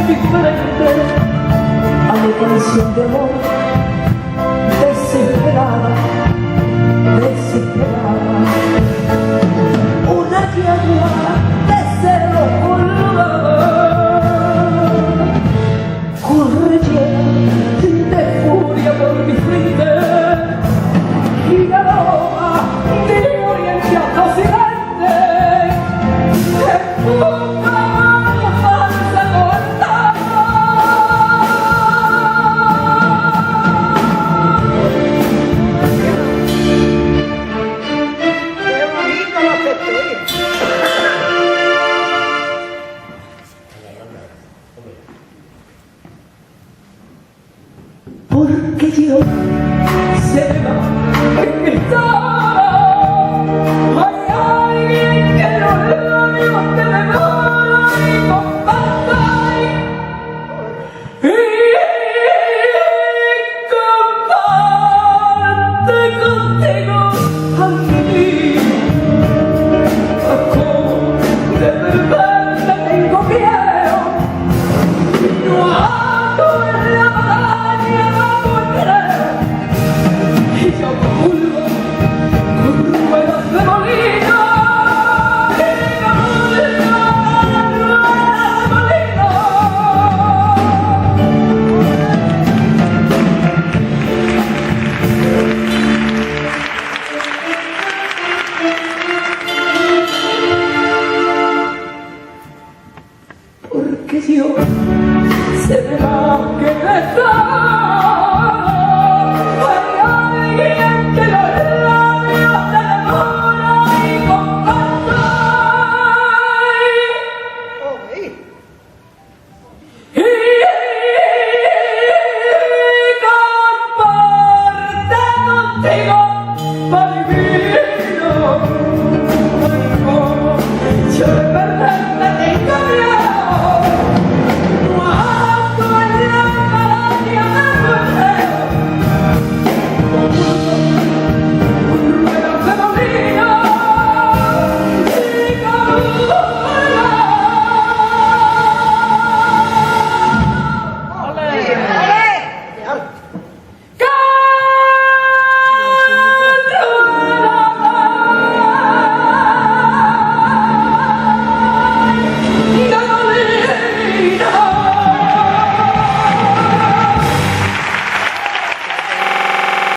diferente a mi canción de amor, desesperada, desesperada. Una llama de celo colorada, corre llena de furia por mi frente y la aroma de oriente a occidente. Empuja la falsa cortada. ¡Qué bonito lo que estoy! Porque yo se va en mi estado. Hay alguien que los labios te devoran y compartan. Y comparte contigo a mí. De verdad te tengo miedo. No ando en la batalla a volver. Y yo pulgo con ruedas de molino. Y no ruedas de molino. Porque yo sé que me va a quedar.